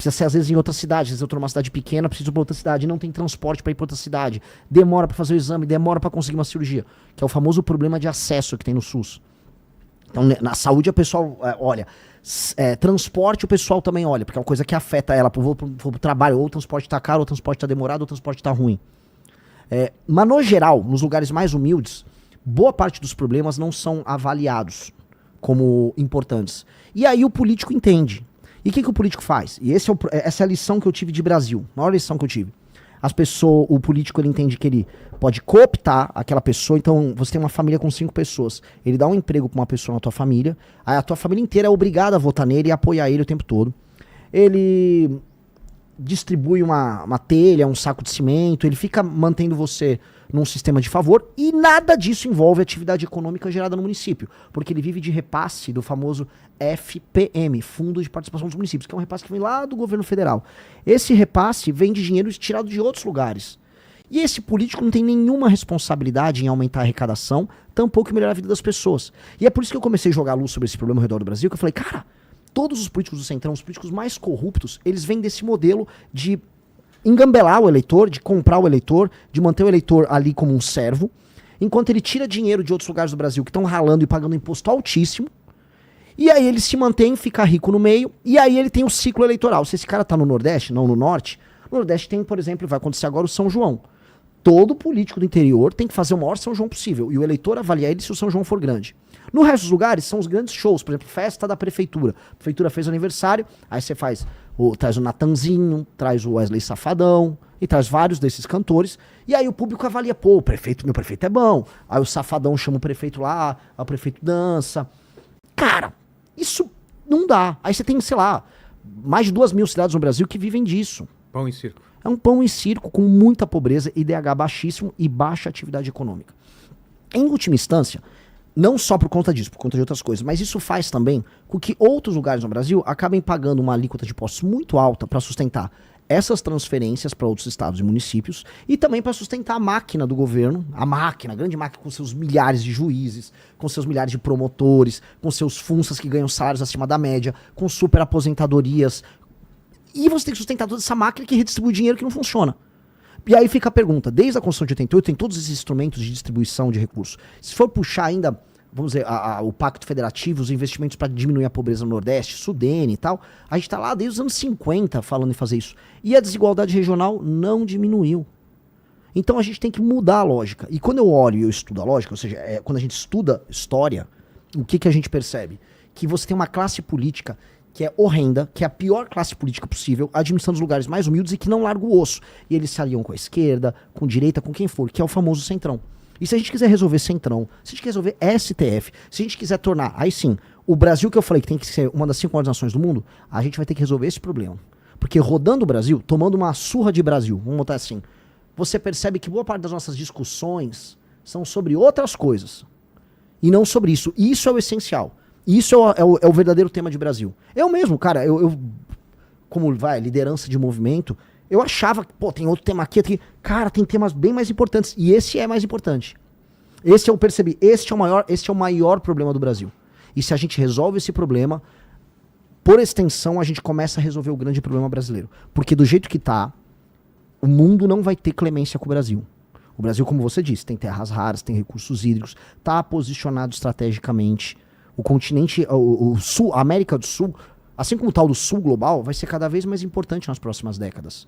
Precisa ser, às vezes, em outra cidade. Às vezes eu tô numa cidade pequena, preciso ir pra outra cidade. Não tem transporte pra ir pra outra cidade. Demora pra fazer o exame, demora pra conseguir uma cirurgia. Que é o famoso problema de acesso que tem no SUS. Então, na saúde, o pessoal olha. Transporte, o pessoal também olha. Porque é uma coisa que afeta ela. Vou pro trabalho, ou o transporte tá caro, ou o transporte tá demorado, ou o transporte tá ruim. Mas, no geral, nos lugares mais humildes, boa parte dos problemas não são avaliados como importantes. E aí o político entende. E o que o político faz? E essa é a lição que eu tive de Brasil. A maior lição que eu tive. O político, ele entende que ele pode cooptar aquela pessoa. Então, você tem uma família com 5 pessoas. Ele dá um emprego pra uma pessoa na tua família. Aí a tua família inteira é obrigada a votar nele e apoiar ele o tempo todo. Ele distribui uma telha, um saco de cimento. Ele fica mantendo você num sistema de favor, e nada disso envolve atividade econômica gerada no município, porque ele vive de repasse do famoso FPM, Fundo de Participação dos Municípios, que é um repasse que vem lá do governo federal. Esse repasse vem de dinheiro tirado de outros lugares. E esse político não tem nenhuma responsabilidade em aumentar a arrecadação, tampouco em melhorar a vida das pessoas. E é por isso que eu comecei a jogar luz sobre esse problema ao redor do Brasil, que eu falei, cara, todos os políticos do Centrão, os políticos mais corruptos, eles vêm desse modelo de engambelar o eleitor, de comprar o eleitor, de manter o eleitor ali como um servo, enquanto ele tira dinheiro de outros lugares do Brasil que estão ralando e pagando imposto altíssimo, e aí ele se mantém, fica rico no meio, e aí ele tem o ciclo eleitoral. Se esse cara tá no Nordeste, não no Norte, no Nordeste tem, por exemplo, vai acontecer agora o São João. Todo político do interior tem que fazer o maior São João possível, e o eleitor avalia ele se o São João for grande. No resto dos lugares são os grandes shows, por exemplo, festa da prefeitura. A prefeitura fez o aniversário, aí você traz o Natanzinho, traz o Wesley Safadão, e traz vários desses cantores, e aí o público avalia, pô, meu prefeito é bom. Aí o Safadão chama o prefeito lá, o prefeito dança. Cara, isso não dá. Aí você tem, sei lá, mais de 2.000 cidades no Brasil que vivem disso. Pão e circo. É um pão e circo com muita pobreza, IDH baixíssimo e baixa atividade econômica. Em última instância, não só por conta disso, por conta de outras coisas, mas isso faz também com que outros lugares no Brasil acabem pagando uma alíquota de impostos muito alta para sustentar essas transferências para outros estados e municípios e também para sustentar a máquina do governo, a grande máquina com seus milhares de juízes, com seus milhares de promotores, com seus funsas que ganham salários acima da média, com super aposentadorias. E você tem que sustentar toda essa máquina que redistribui dinheiro que não funciona. E aí fica a pergunta, desde a Constituição de 88 tem todos esses instrumentos de distribuição de recursos. Se for puxar ainda, vamos dizer, o Pacto Federativo, os investimentos para diminuir a pobreza no Nordeste, Sudene e tal, a gente está lá desde os anos 50 falando em fazer isso. E a desigualdade regional não diminuiu. Então a gente tem que mudar a lógica. E quando eu olho e eu estudo a lógica, ou seja, quando a gente estuda história, o que a gente percebe? Que você tem uma classe política que é horrenda, que é a pior classe política possível, administrando os lugares mais humildes e que não larga o osso. E eles se aliam com a esquerda, com a direita, com quem for, que é o famoso Centrão. E se a gente quiser resolver Centrão, se a gente quiser resolver STF, se a gente quiser tornar, aí sim, o Brasil que eu falei que tem que ser uma das 5 maiores nações do mundo, a gente vai ter que resolver esse problema. Porque rodando o Brasil, tomando uma surra de Brasil, vamos botar assim, você percebe que boa parte das nossas discussões são sobre outras coisas. E não sobre isso. E isso é o essencial. Isso é o verdadeiro tema de Brasil. Eu mesmo, cara, como liderança de movimento, eu achava que, pô, tem outro tema aqui. Cara, tem temas bem mais importantes. E esse é mais importante. Esse eu percebi. Este é o maior problema do Brasil. E se a gente resolve esse problema, por extensão, a gente começa a resolver o grande problema brasileiro. Porque do jeito que tá, o mundo não vai ter clemência com o Brasil. O Brasil, como você disse, tem terras raras, tem recursos hídricos, tá posicionado estrategicamente. O continente, o Sul, a América do Sul, assim como o tal do Sul global, vai ser cada vez mais importante nas próximas décadas.